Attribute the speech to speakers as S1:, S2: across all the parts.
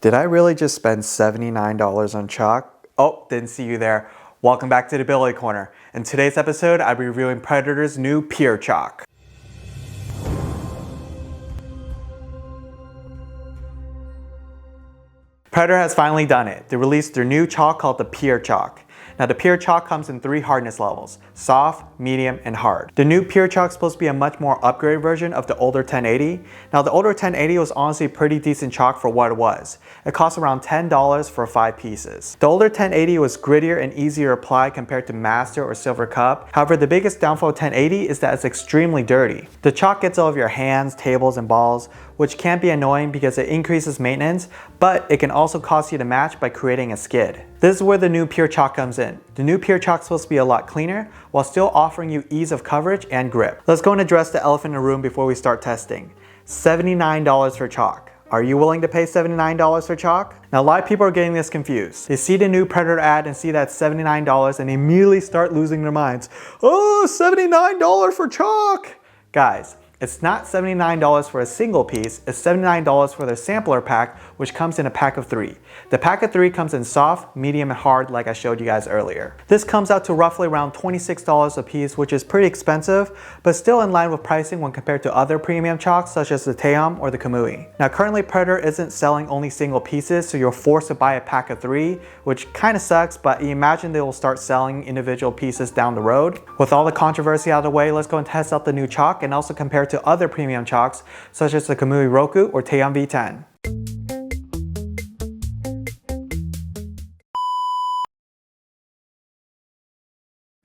S1: Did I really just spend $79 on chalk? Oh, didn't see you there. Welcome back to the Billiard Corner. In today's episode, I'll be reviewing Predator's new Pyro chalk. Predator has finally done it. They released their new chalk called the Pyro chalk. Now the Pyro chalk comes in 3 hardness levels: soft, medium, and hard. The new Pyro chalk is supposed to be a much more upgraded version of the older 1080. Now the older 1080 was honestly pretty decent chalk for what it was. It cost around $10 for 5 pieces. The older 1080 was grittier and easier to apply compared to Master or Silver Cup. However, the biggest downfall of 1080 is that it's extremely dirty. The chalk gets all of your hands, tables, and balls, which can be annoying because it increases maintenance, but it can also cost you the match by creating a skid. This is where the new Pyro chalk comes in. The new Pyro chalk is supposed to be a lot cleaner while still offering you ease of coverage and grip. Let's go and address the elephant in the room before we start testing. $79 for chalk. Are you willing to pay $79 for chalk? Now a lot of people are getting this confused. They see the new Predator ad and see that $79 and they immediately start losing their minds. Oh, $79 for chalk! Guys, it's not $79 for a single piece, it's $79 for their sampler pack, which comes in a pack of 3. The pack of 3 comes in soft, medium, and hard like I showed you guys earlier. This comes out to roughly around $26 a piece, which is pretty expensive, but still in line with pricing when compared to other premium chalks such as the Taom or the Kamui. Now currently Predator isn't selling only single pieces, so you're forced to buy a pack of 3, which kinda sucks, but you imagine they will start selling individual pieces down the road. With all the controversy out of the way, let's go and test out the new chalk and also compare to other premium chalks such as the Kamui Roku or Taom V10.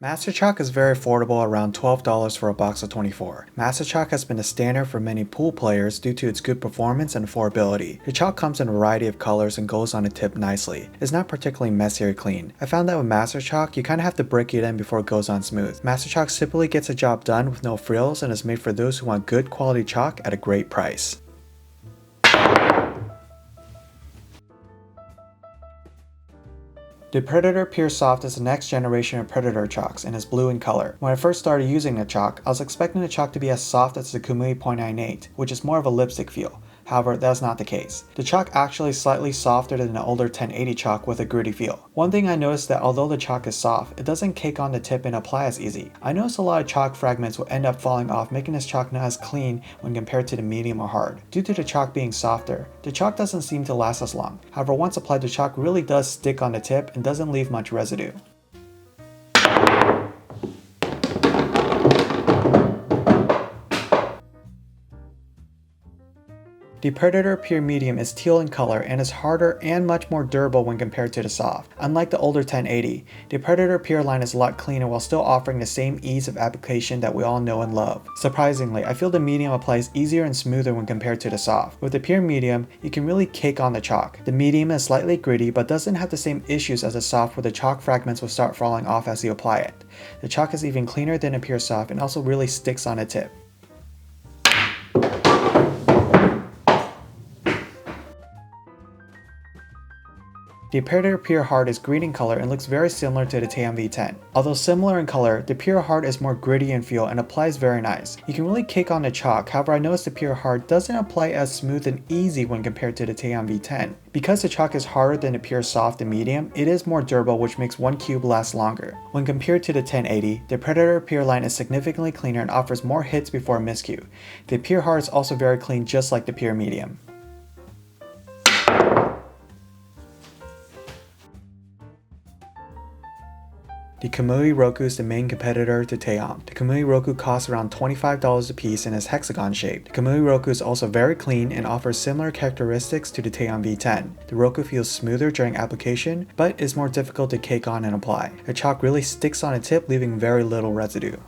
S1: Master Chalk is very affordable, around $12 for a box of 24. Master Chalk has been a standard for many pool players due to its good performance and affordability. The chalk comes in a variety of colors and goes on the tip nicely. It's not particularly messy or clean. I found that with Master Chalk, you kinda have to break it in before it goes on smooth. Master Chalk simply gets the job done with no frills and is made for those who want good quality chalk at a great price. The Predator Pure Soft is the next generation of Predator chalks and is blue in color. When I first started using the chalk, I was expecting the chalk to be as soft as the Kamui .98, which is more of a lipstick feel. However, that's not the case. The chalk actually is slightly softer than the older 1080 chalk with a gritty feel. One thing I noticed that although the chalk is soft, it doesn't cake on the tip and apply as easy. I noticed a lot of chalk fragments will end up falling off, making this chalk not as clean when compared to the medium or hard. Due to the chalk being softer, the chalk doesn't seem to last as long. However, once applied, the chalk really does stick on the tip and doesn't leave much residue. The Predator Pure Medium is teal in color and is harder and much more durable when compared to the soft. Unlike the older 1080, the Predator Pure line is a lot cleaner while still offering the same ease of application that we all know and love. Surprisingly, I feel the medium applies easier and smoother when compared to the soft. With the Pure Medium, you can really cake on the chalk. The medium is slightly gritty but doesn't have the same issues as the soft where the chalk fragments will start falling off as you apply it. The chalk is even cleaner than the Pure Soft and also really sticks on the tip. The Predator Pure Hard is green in color and looks very similar to the Taom V10. Although similar in color, the Pure Hard is more gritty in feel and applies very nice. You can really cake on the chalk, however I noticed the Pure Hard doesn't apply as smooth and easy when compared to the Taom V10. Because the chalk is harder than the Pure Soft and Medium, it is more durable, which makes one cube last longer. When compared to the 1080, the Predator Pure line is significantly cleaner and offers more hits before a miscue. The Pure Hard is also very clean just like the Pure Medium. The Kamui Roku is the main competitor to Taom. The Kamui Roku costs around $25 a piece and is hexagon shaped. The Kamui Roku is also very clean and offers similar characteristics to the Taom V10. The Roku feels smoother during application, but is more difficult to cake on and apply. The chalk really sticks on the tip, leaving very little residue.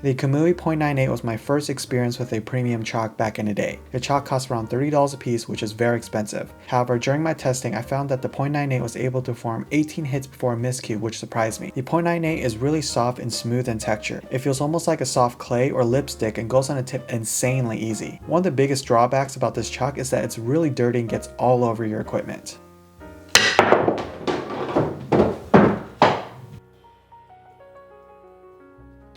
S1: The Kamui .98 was my first experience with a premium chalk back in the day. The chalk cost around $30 a piece, which is very expensive. However, during my testing, I found that the .98 was able to form 18 hits before a miscue, which surprised me. The .98 is really soft and smooth in texture. It feels almost like a soft clay or lipstick and goes on the tip insanely easy. One of the biggest drawbacks about this chalk is that it's really dirty and gets all over your equipment.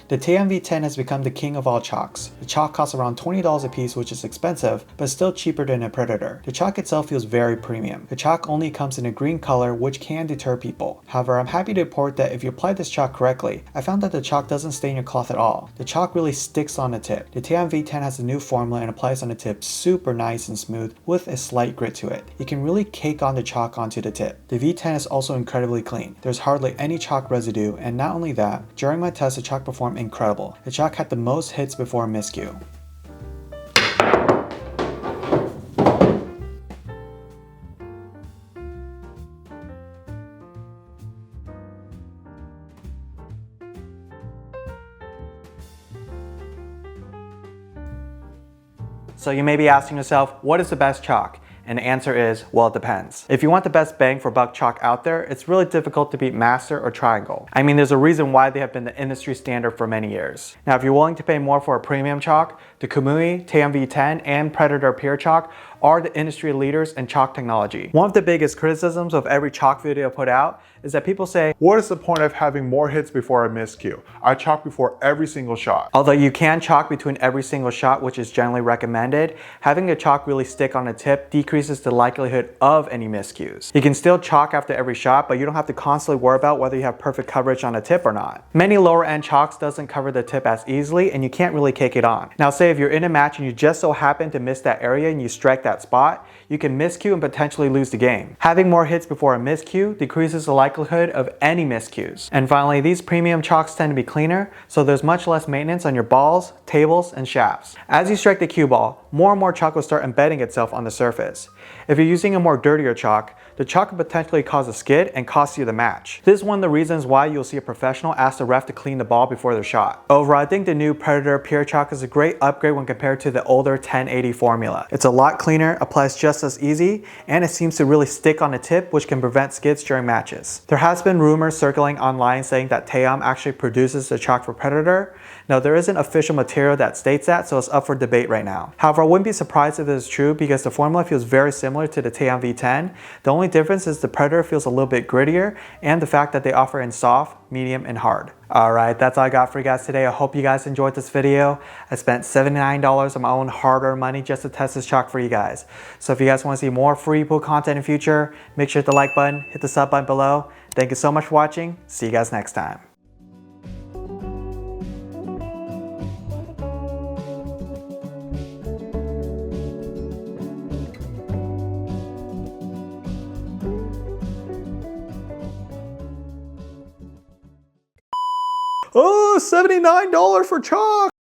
S1: The Taom V10 has become the king of all chalks. The chalk costs around $20 a piece, which is expensive, but still cheaper than a Predator. The chalk itself feels very premium. The chalk only comes in a green color, which can deter people. However, I'm happy to report that if you apply this chalk correctly, I found that the chalk doesn't stain your cloth at all. The chalk really sticks on the tip. The Taom V10 has a new formula and applies on the tip super nice and smooth with a slight grit to it. You can really cake on the chalk onto the tip. The V10 is also incredibly clean. There's hardly any chalk residue, and not only that, during my test the chalk performed incredible. The chalk had the most hits before a miscue. So you may be asking yourself, what is the best chalk? And the answer is, well, it depends. If you want the best bang for buck chalk out there, it's really difficult to beat Master or Triangle. I mean, there's a reason why they have been the industry standard for many years. Now, if you're willing to pay more for a premium chalk, the Kamui, Taom V10, and Predator Pure Chalk are the industry leaders in chalk technology. One of the biggest criticisms of every chalk video put out is that people say,
S2: what is the point of having more hits before a miscue? I chalk before every single shot.
S1: Although you can chalk between every single shot, which is generally recommended, having the chalk really stick on the tip decreases the likelihood of any miscues. You can still chalk after every shot, but you don't have to constantly worry about whether you have perfect coverage on the tip or not. Many lower end chalks doesn't cover the tip as easily, and you can't really cake it on. Now say if you're in a match and you just so happen to miss that area and you strike that spot, you can miscue and potentially lose the game. Having more hits before a miscue decreases the likelihood of any miscues. And finally, these premium chalks tend to be cleaner, so there's much less maintenance on your balls, tables, and shafts. As you strike the cue ball, more and more chalk will start embedding itself on the surface. If you're using a more dirtier chalk, the chalk could potentially cause a skid and cost you the match. This is one of the reasons why you'll see a professional ask the ref to clean the ball before their shot. Overall, I think the new Predator Pure Chalk is a great upgrade when compared to the older 1080 formula. It's a lot cleaner, applies just as easy, and it seems to really stick on the tip, which can prevent skids during matches. There has been rumors circling online saying that Taom actually produces the chalk for Predator. Now, there isn't official material that states that, so it's up for debate right now. However, I wouldn't be surprised if it is true because the formula feels very similar to the Taom V10. The only difference is the Predator feels a little bit grittier and the fact that they offer in soft, medium, and hard. Alright, that's all I got for you guys today. I hope you guys enjoyed this video. I spent $79 of my own hard-earned money just to test this chalk for you guys. So if you guys want to see more free pool content in the future, make sure to hit the like button, hit the sub button below. Thank you so much for watching. See you guys next time. Oh, $79 for chalk!